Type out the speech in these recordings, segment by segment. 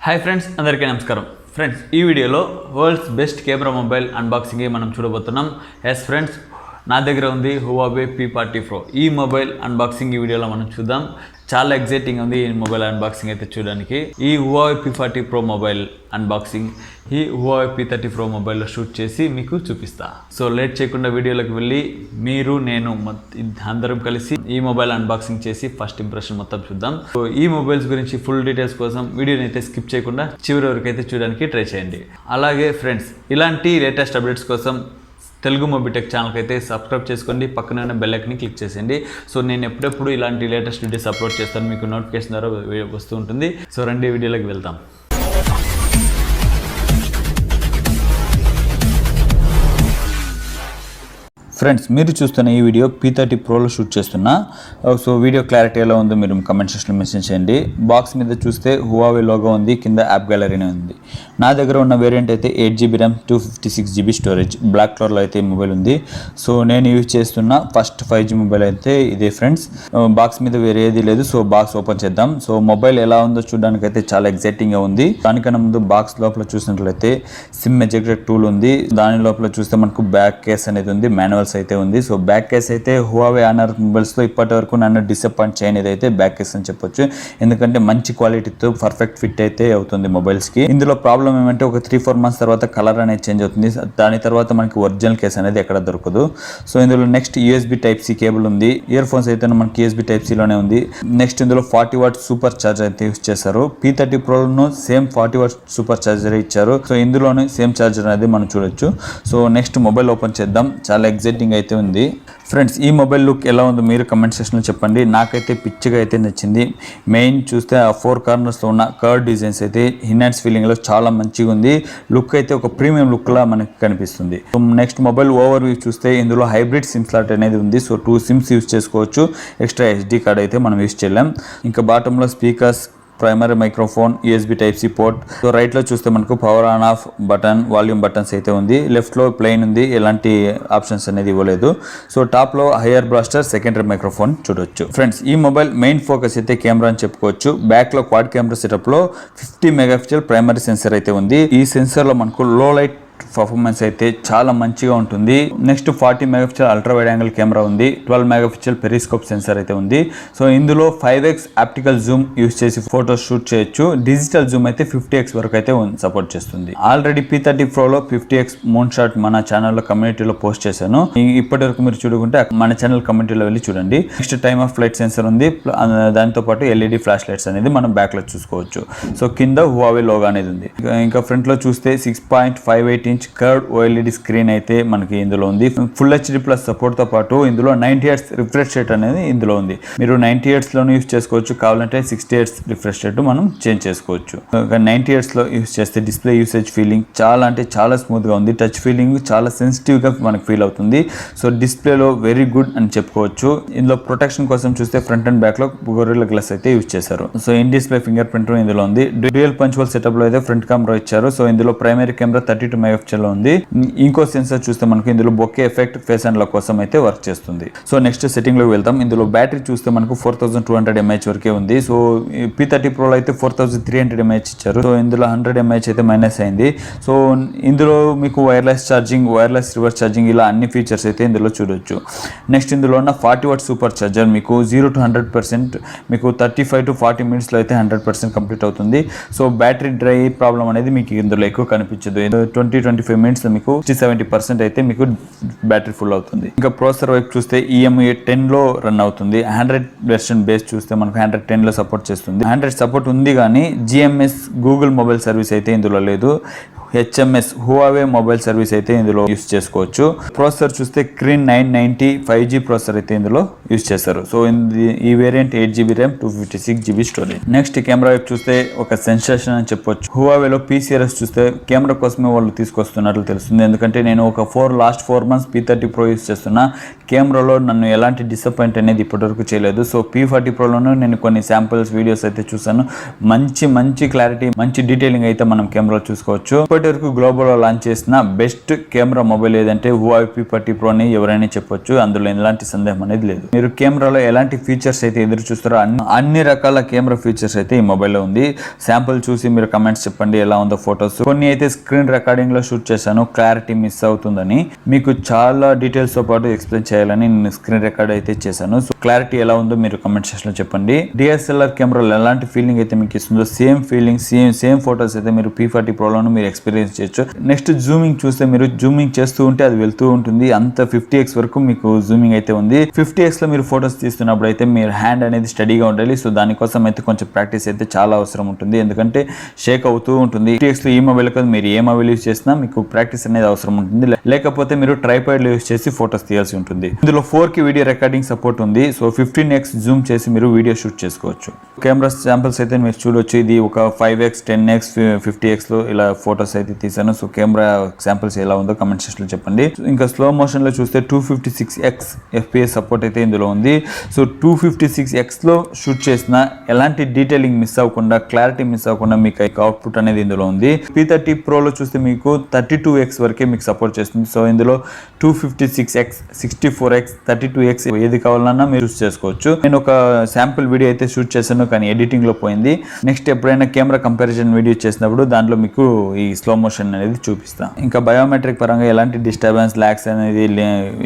Hi friends, అందరికీ నమస్కారం. Friends, ఈ వీడియోలో world's best camera mobile unboxing మనం చూడబోతున్నాం. ఎస్ ఫ్రెండ్స్, నా దగ్గర ఉంది Huawei P40 Pro. ఈ మొబైల్ అన్బాక్సింగ్ ఈ వీడియోలో మనం చూద్దాం. చాలా ఎగ్జైటింగ్ ఉంది ఈ మొబైల్ అన్బాక్సింగ్ అయితే చూడడానికి. ఈ Huawei P40 Pro mobile unboxing ఈ Huawei P30 Pro మొబైల్లో షూట్ చేసి మీకు చూపిస్తా. సో లేట్ చేయకుండా వీడియోలోకి వెళ్ళి మీరు నేను అందరం కలిసి ఈ మొబైల్ అన్బాక్సింగ్ చేసి ఫస్ట్ ఇంప్రెషన్ మొత్తం చూద్దాం. సో ఈ మొబైల్స్ గురించి ఫుల్ డీటెయిల్స్ కోసం వీడియోని అయితే స్కిప్ చేయకుండా చివరి వరకు అయితే చూడడానికి ట్రై చేయండి. అలాగే ఫ్రెండ్స్, ఇలాంటి లేటెస్ట్ అప్డేట్స్ కోసం తెలుగు మొబి టెక్ ఛానల్కి అయితే సబ్స్క్రైబ్ చేసుకోండి, పక్కన ఉన్న బెల్ ఐకాన్ని క్లిక్ చేసేయండి. సో నేను ఎప్పుడెప్పుడు ఇలాంటి లేటెస్ట్ వీడియోస్ అప్లోడ్ చేస్తాను, మీకు నోటిఫికేషన్ ద్వారా వస్తూ ఉంటుంది. సో రండి వీడియోలోకి వెళ్తాం. ఫ్రెండ్స్, మీరు చూస్తున్న ఈ వీడియో P30 Proలో షూట్ చేస్తున్నా. సో వీడియో క్లారిటీ ఎలా ఉందో మీరు కమెంట్ సెక్షన్లో మెన్షన్ చేయండి. బాక్స్ మీద చూస్తే Huawei లోగో ఉంది, కింద యాప్ గ్యాలరీనే ఉంది. నా దగ్గర ఉన్న వేరియంట్ అయితే 8GB RAM 256GB storage, black కలర్లో అయితే ఈ మొబైల్ ఉంది. సో నేను యూజ్ చేస్తున్న ఫస్ట్ 5G మొబైల్ అయితే ఇదే ఫ్రెండ్స్. బాక్స్ మీద వేరే ఏది లేదు. సో బాక్స్ ఓపెన్ చేద్దాం. సో మొబైల్ ఎలా ఉందో చూడడానికి అయితే చాలా ఎగ్జైటింగ్గా ఉంది. దానికన్నా ముందు బాక్స్ లోపల చూసినట్లయితే సిమ్ ఎజెక్టర్ టూల్ ఉంది. దాని లోపల చూస్తే మనకు బ్యాక్ కేస్ అనేది ఉంది, మాన్యువల్స్ అయితే ఉంది. సో బ్యాక్ కేస్ అయితే Huawei ఆనర్ మొబైల్స్ లో ఇప్పటి వరకు నన్ను డిసప్పాయింట్ చేయనిది అయితే బ్యాక్ కేస్ అని చెప్పొచ్చు. ఎందుకంటే మంచి క్వాలిటీతో పర్ఫెక్ట్ ఫిట్ అయితే అవుతుంది మొబైల్స్ కి. ఇందులో ప్రాబ్లం ఏమంటే ఒక 3-4 months తర్వాత కలర్ అనేది చేంజ్ అవుతుంది. దాని తర్వాత మనకి ఒరిజినల్ కేస్ అనేది ఎక్కడ దొరకదు. సో ఇందులో నెక్స్ట్ USB Type-C కేబుల్ ఉంది. ఇయర్ ఫోన్స్ అయితే మనకి USB Type-C లోనే ఉంది. నెక్స్ట్ ఇందులో 40W సూపర్ చార్జర్ అయితే యూస్ చేశారు. P30 Proలో సేమ్ 40W సూపర్ చార్జర్ ఇచ్చారు. సో ఇందులోనే సేమ్ చార్జర్ అనేది మనం చూడొచ్చు. సో నెక్స్ట్ మొబైల్ ఓపెన్ చేద్దాం. చాలా ఎగ్జైటింగ్ అయితే ఉంది. ఫ్రెండ్స్, ఈ మొబైల్ లుక్ ఎలా ఉందో మీరు కమెంట్ సెక్షన్లో చెప్పండి. నాకైతే పిచ్చిగా అయితే నచ్చింది. మెయిన్ చూస్తే ఆ 4 కార్నర్స్లో ఉన్న కర్వ్ డిజైన్స్ అయితే ఇన్హాన్స్ ఫీలింగ్లో చాలా మంచిగా ఉంది. లుక్ అయితే ఒక ప్రీమియం లుక్లా మనకి కనిపిస్తుంది. నెక్స్ట్ మొబైల్ ఓవర్ వ్యూ చూస్తే ఇందులో హైబ్రిడ్ సిమ్ స్లాట్ అనేది ఉంది. సో 2 సిమ్స్ యూస్ చేసుకోవచ్చు. ఎక్స్ట్రా SD కార్డ్ అయితే మనం యూస్ చేయలేం. ఇంకా బాటంలో speakers, primary microphone, USB Type-C port. So right లో చూస్తే మనకు power on off button, volume buttons అయితే ఉంది. లెఫ్ట్ లో ప్లెయిన్ ఉంది, ఎలాంటి ఆప్షన్స్ అనేది ఇవ్వలేదు. సో టాప్ లో హైయర్ బ్లాస్టర్, సెకండరీ మైక్రోఫోన్ చూడొచ్చు. ఫ్రెండ్స్, ఈ మొబైల్ మెయిన్ ఫోకస్ అయితే కెమెరా అని చెప్పుకోవచ్చు. బ్యాక్ లో క్వాడ్ కెమెరా సెటప్ లో 50 మెగాపిక్సెల్ ప్రైమరీ సెన్సర్ అయితే ఉంది. ఈ సెన్సర్ లో మనకు లో లైట్ పర్ఫార్మెన్స్ అయితే చాలా మంచిగా ఉంటుంది. Next 40 megapixel ultra wide angle camera ఉంది. 12 మెగాపిక్సెల్ పెరిస్కోప్ సెన్సర్ అయితే ఉంది. సో ఇందులో 5x ఆప్టికల్ జూమ్ యూస్ చేసి ఫోటో షూట్ చేయొచ్చు. డిజిటల్ జూమ్ అయితే 50x వరకు అయితే సపోర్ట్ చేస్తుంది. Already P30 Proలో 50x moon shot మన ఛానల్లో కమ్యూనిటీలో పోస్ట్ చేశాను. ఇప్పటి వరకు మీరు చూడకుంటే మన ఛానల్ కమ్యూనిటీలో వెళ్ళి చూడండి. Next time of flight sensor ఉంది. దాంతో పాటు LED ఫ్లాష్ లైట్స్ అనేది మనం బ్యాక్ లో చూసుకోవచ్చు. సో కింద Huawei లోగో అనేది ఉంది. ఇంకా ఫ్రంట్ లో చూస్తే 6.58 ఇంచ్ కర్వ్డ్ OLED స్క్రీన్ అయితే మనకి ఇందులో ఉంది. ఫుల్ HD+ సపోర్ట్ తో పాటు ఇందులో 90Hz రిఫ్రెష్ రేట్ అనేది ఇందులో ఉంది. మీరు 90Hz లోనే యూస్ చేసుకోవచ్చు, కావాలంటే 60Hz రిఫ్రెష్ రేట్ మనం చేంజ్ చేసుకోవచ్చు. 90Hz లో యూస్ చేస్తే డిస్ప్లే యూసేజ్ ఫీలింగ్ చాలా అంటే చాలా స్మూత్ గా ఉంది. టచ్ ఫీలింగ్ చాలా సెన్సిటివ్ గా మనకు ఫీల్ అవుతుంది. సో డిస్ప్లేలో వెరీ గుడ్ అని చెప్పుకోవచ్చు. ఇందులో ప్రొటెక్షన్ కోసం చూస్తే ఫ్రంట్ అండ్ బ్యాక్ లో గొరిల్లా గ్లాస్ అయితే యూస్ చేశారు. So in display fingerprint ఇందులో ఉంది. డ్యూయల్ పంచ్ హోల్ సెటప్ లో అయితే ఫ్రంట్ కెమెరా ఇచ్చారు. సో ఇందులో ప్రైమరీ కెమెరా 32 మెగాపిక్సెల్ లో ఉంది. ఇంకో సెన్సర్ చూస్తే మనకు ఇందులో bokeh effect face and lock కోసం అయితే వర్క్ చేస్తుంది. సో నెక్స్ట్ సెట్టింగ్ లోకి వెళ్తాం. ఇందులో బ్యాటరీ చూస్తే మనకు 4200 mAh వరకే ఉంది. సో P30 Pro అయితే 4300 mAh ఇచ్చారు. సో ఇందులో 100 mAh అయితే మైనస్ అయింది. సో ఇందులో మీకు wireless charging, wireless reverse charging ఇలా అన్ని ఫీచర్స్ అయితే ఇందులో చూడొచ్చు. నెక్స్ట్ ఇందులో ఉన్న 40W సూపర్ ఛార్జర్ మీకు 0 to 100% మీకు 35 to 40 minutes లో అయితే 100% కంప్లీట్ అవుతుంది. సో బ్యాటరీ డ్రై ప్రాబ్లం అనేది మీకు ఇందులో ఎక్కువ కనిపించదు. 20-25 minutes మీకు 60-70% అయితే మీకు బ్యాటరీ ఫుల్ అవుతుంది. ఇంకా ప్రాసెసర్ వైపు చూస్తే EMU 10 లో రన్ అవుతుంది. 100 వెర్షన్ బేస్ చూస్తే మనకు 110 లో సపోర్ట్ చేస్తుంది. 100 సపోర్ట్ ఉంది కానీ GMS గూగుల్ మొబైల్ సర్వీస్ అయితే ఇందులో లేదు. HMS Huawei మొబైల్ సర్వీస్ అయితే ఇందులో యూస్ చేసుకోవచ్చు. ప్రాసెసర్ చూస్తే క్రీన్ 990 5G ప్రాసెసర్ అయితే ఇందులో యూస్ చేస్తారు. సో ఈ variant 8GB RAM 256GB storage. Next camera వైపు చూస్తే ఒక సెన్సేషన్ అని చెప్పొచ్చు. Huaweiలో P series చూస్తే కెమెరా కోసమే వాళ్ళు తీసుకొస్తున్నట్లు తెలుస్తుంది. ఎందుకంటే నేను ఒక last 4 months P30 Pro use చేస్తున్నా. కెమెరాలో నన్ను ఎలాంటి డిసప్పాయింట్ అనేది ఇప్పటివరకు చేయలేదు. సో P40 Proలోనూ నేను కొన్ని శాంపుల్స్ వీడియోస్ అయితే చూసాను. మంచి క్లారిటీ, మంచి డీటెయిలింగ్ అయితే మనం కెమెరాలో చూసుకోవచ్చు. ఇప్పటి వరకు గ్లోబల్లో లాంచ్ చేసిన బెస్ట్ కెమెరా మొబైల్ ఏదంటే Huawei P40 Pro అని ఎవరైనా చెప్పొచ్చు. అందులో ఎలాంటి సందేహం అనేది లేదు. మీరు కెమెరాలో ఎలాంటి ఫీచర్స్ అయితే ఎదురు చూస్తారో అన్ని రకాల కెమెరా ఫీచర్స్ అయితే ఈ మొబైల్లో ఉంది. శాంపుల్ చూసి మీరు కమెంట్స్ చెప్పండి ఎలా ఉందో ఫొటోస్. కొన్ని అయితే స్క్రీన్ రికార్డింగ్ లో షూట్ చేశాను, క్లారిటీ మిస్ అవుతుందని మీకు చాలా డీటెయిల్స్ తో పాటు ఎక్స్ప్లెయిన్ చేయాలని నేను స్క్రీన్ రికార్డ్ అయితే చేశాను. సో క్లారిటీ ఎలా ఉందో మీరు కమెంట్ సెక్షన్ లో చెప్పండి. డిఎస్ఎల్ఆర్ కెమెరాలో ఎలాంటి ఫీలింగ్ అయితే మీకు ఇస్తుందో సేమ్ ఫీలింగ్ సేమ్ ఫొటోస్ అయితే మీరు P40 Pro లోను మీరు ఎక్స్పీరియన్స్ చేయొచ్చు. నెక్స్ట్ జూమింగ్ చూస్తే మీరు జూమింగ్ చేస్తూ ఉంటే అది వెళ్తూ ఉంటుంది. అంత 50x వరకు మీకు జూమింగ్ అయితే ఉంది. 50x లో మీరు ఫొటోస్ తీస్తున్నప్పుడు అయితే మీరు హ్యాండ్ అనేది స్టడీగా ఉండాలి. సో దానికోసం అయితే కొంచెం ప్రాక్టీస్ అయితే చాలా అవసరం ఉంటుంది, ఎందుకంటే షేక్ అవుతూ ఉంటుంది. 50x లో ఈ మొబైల్ కాదు, మీరు ఏ మొబైల్ యూజ్ చేసినా మీకు ప్రాక్టీస్ అనేది అవసరం ఉంటుంది. లేకపోతే మీరు ట్రైపాడ్ యూజ్ చేసి ఫొటోస్ తీయాల్సి ఉంటుంది. ఇందులో 4K వీడియో రికార్డింగ్ సపోర్ట్ ఉంది. సో 15x జూమ్ చేసి మీరు వీడియో షూట్ చేసుకోవచ్చు. కెమెరా శాంపిల్స్ అయితే మీరు చూడొచ్చు. ఇది ఒక 5x 10x 50x లో ఇలా ఫొటోస్ అయితే తీసాను. సో కెమెరా శాంపిల్స్ ఎలా ఉందో కమెంట్ సెక్షన్ లో చెప్పండి. ఇంకా స్లో మోషన్ లో చూస్తే 256x FPS సపోర్ట్ అయితే ఇందులో ఉంది. సో 256x లో షూట్ చేసిన ఎలాంటి డీటెయిలింగ్ మిస్ అవ్వకుండా, క్లారిటీ మిస్ అవ్వకుండా మీకు అవుట్పుట్ అనేది ఇందులో ఉంది. P30 Pro లో చూస్తే మీకు 32x వరకే మీకు సపోర్ట్ చేస్తుంది. సో ఇందులో 256x 64x 32x ఏది కావాలన్నా మీరు యూస్ చేసుకోవచ్చు. నేను ఒక శాంపుల్ వీడియో అయితే షూట్ చేశాను, కానీ ఎడిటింగ్ లో పోయింది. నెక్స్ట్ ఎప్పుడైనా కెమెరా కంపారిజన్ వీడియో చేసినప్పుడు దాంట్లో మీకు ఈ స్లో మోషన్ అనేది చూపిస్తాను. ఇంకా బయోమెట్రిక్ పరంగా ఎలాంటి డిస్టర్బెన్స్ లాగ్స్ అనేది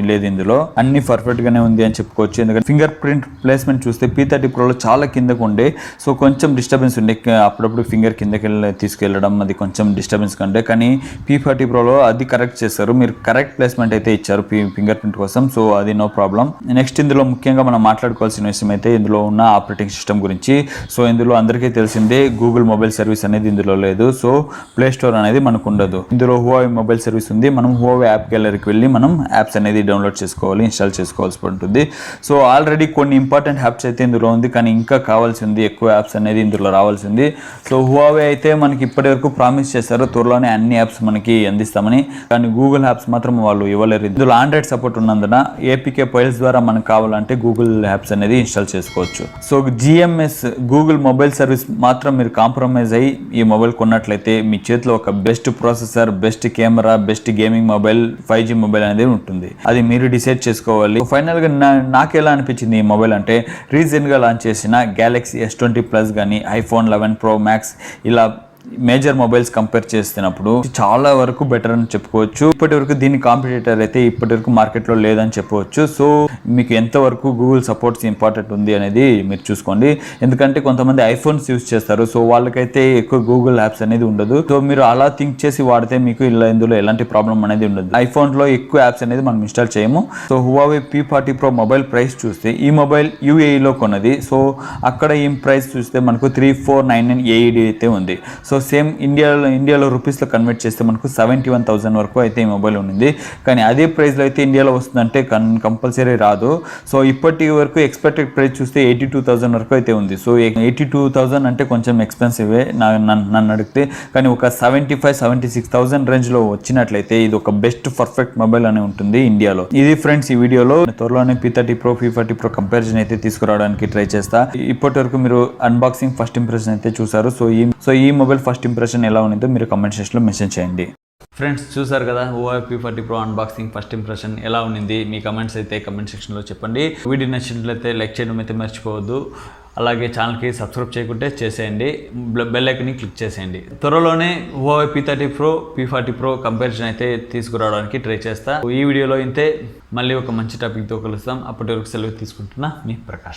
లేదు. ఇందులో అన్ని పర్ఫెక్ట్ గానే ఉంది అని చెప్పుకోవచ్చు. ఎందుకంటే ఫింగర్ ప్రింట్ ప్లేస్మెంట్ చూస్తే P30 Pro లో చాలా కిందకు ఉండే, సో కొంచెం డిస్టర్బెన్స్ ఉండే. అప్పుడప్పుడు ఫింగర్ కిందకి తీసుకెళ్ళడం అది కొంచెం డిస్టర్బెన్స్ కంటే, కానీ P40 Pro లో అది కరెక్ట్ చేస్తారు. మీరు కరెక్ట్ ప్లేస్మెంట్ అయితే ఇచ్చారు ఫింగర్ ప్రింట్ కోసం, సో అది నో ప్రాబ్లం. నెక్స్ట్ ఇందులో ముఖ్యంగా మనం మాట్లాడుకోవాల్సిన విషయం అయితే ఇందులో ఉన్న ఆపరేటింగ్ సిస్టమ్ గురించి. సో ఇందులో అందరికీ తెలిసిందే గూగుల్ మొబైల్ సర్వీస్ అనేది ఇందులో లేదు. సో ప్లే స్టోర్ అనేది మనకు ఉండదు. ఇందులో Huawei మొబైల్ సర్వీస్ ఉంది. మనం Huawei యాప్ గ్యాలరీకి వెళ్ళి మనం యాప్స్ అనేది డౌన్లోడ్ చేసుకోవాలి, ఇన్స్టాల్ చేసుకోవాల్సి ఉంటుంది. సో ఆల్రెడీ కొన్ని ఇంపార్టెంట్ యాప్స్ అయితే ఇందులో ఉంది, కానీ ఇంకా కావాల్సి ఉంది, ఎక్కువ యాప్స్ అనేది ఇందులో రావాల్సి ఉంది. సో Huawei అయితే మనకి ఇప్పటి వరకు ప్రామిస్ చేశారు త్వరలోనే అన్ని యాప్స్ మనకి అందిస్తామని, కానీ గూగుల్ యాప్స్ మాత్రం వాళ్ళు ఇవ్వలేరు. ఇందులో ఆండ్రాయిడ్ సపోర్ట్ ఉన్నందున APK ఫైల్స్ ద్వారా మనకు కావాలంటే గూగుల్ యాప్స్ అనేది ఇన్స్టాల్ చేసుకోవచ్చు. So GMS Google mobile service మాత్రం మీరు కాంప్రమైజ్ అయ్యి ఈ మొబైల్ కొన్నట్లయితే మీ చేతిలో ఒక best processor, best camera, best gaming mobile, 5G mobile అనేది ఉంటుంది. అది మీరు డిసైడ్ చేసుకోవాలి. ఫైనల్ గా నాకు ఎలా అనిపించింది ఈ మొబైల్ అంటే, రీసెంట్ గా లాంచ్ చేసిన Galaxy S20 Plus కానీ iPhone 11 Pro Max ఇలా మేజర్ మొబైల్స్ కంపేర్ చేస్తున్నప్పుడు చాలా వరకు బెటర్ అని చెప్పుకోవచ్చు. ఇప్పటి వరకు దీని కాంపిటేటర్ అయితే ఇప్పటి వరకు మార్కెట్ లో లేదని చెప్పవచ్చు. సో మీకు ఎంతవరకు గూగుల్ సపోర్ట్స్ ఇంపార్టెంట్ ఉంది అనేది మీరు చూసుకోండి. ఎందుకంటే కొంతమంది ఐఫోన్స్ యూస్ చేస్తారు, సో వాళ్ళకైతే ఎక్కువ గూగుల్ యాప్స్ అనేది ఉండదు. సో మీరు అలా థింక్ చేసి వాడితే మీకు ఇందులో ఎలాంటి ప్రాబ్లం అనేది ఉండదు. ఐఫోన్ లో ఎక్కువ యాప్స్ అనేది మనం ఇన్స్టాల్ చేయము. So Huawei P40 Pro mobile price చూస్తే ఈ మొబైల్ UAE లో కొన్నది. సో అక్కడ ఈ ప్రైస్ చూస్తే మనకు 3499 AED అయితే ఉంది. సో సేమ్ ఇండియాలో రూపీస్లో కన్వర్ట్ చేస్తే మనకు 71,000 వరకు అయితే ఈ మొబైల్ ఉంది. కానీ అదే ప్రైస్లో అయితే ఇండియాలో వస్తుందంటే కంపల్సరీ రాదు. సో ఇప్పటి వరకు ఎక్స్పెక్టెడ్ ప్రైస్ చూస్తే 82,000 వరకు అయితే ఉంది. సో 82,000 అంటే కొంచెం ఎక్స్పెన్సివే నన్ను అడిగితే. కానీ ఒక 75,000-76,000 రేంజ్లో వచ్చినట్లయితే ఇది ఒక బెస్ట్ పర్ఫెక్ట్ మొబైల్ అని ఉంటుంది ఇండియాలో. ఇది ఫ్రెండ్స్ ఈ వీడియోలో. త్వరలోనే P30 Pro P40 Pro comparison అయితే తీసుకురావడానికి ట్రై చేస్తా. ఇప్పటి వరకు మీరు అన్బాక్సింగ్ ఫస్ట్ ఇంప్రెషన్ అయితే చూసారు. సో ఈ మొబైల్ ఫస్ట్ ఇంప్రెషన్ ఎలా ఉందో మీరు కమెంట్ సెక్షన్లో మెన్షన్ చేయండి. ఫ్రెండ్స్ చూసారు కదా Huawei P40 Pro unboxing first impression ఎలా ఉంది. మీ కమెంట్స్ అయితే కమెంట్ సెక్షన్లో చెప్పండి. వీడియో నచ్చినట్లయితే లైక్ చేయడం అయితే మర్చిపోవద్దు. అలాగే ఛానల్కి సబ్స్క్రైబ్ చేయకుంటే చేసేయండి, బెల్ ఐకాన్ని క్లిక్ చేసేయండి. త్వరలోనే Huawei P30 Pro P40 Pro comparison అయితే తీసుకురావడానికి ట్రై చేస్తా. ఈ వీడియోలో ఇంతే. మళ్ళీ ఒక మంచి టాపిక్తో కలుస్తాం. అప్పటి వరకు సెలవు తీసుకుంటున్నా మీ ప్రకాష్.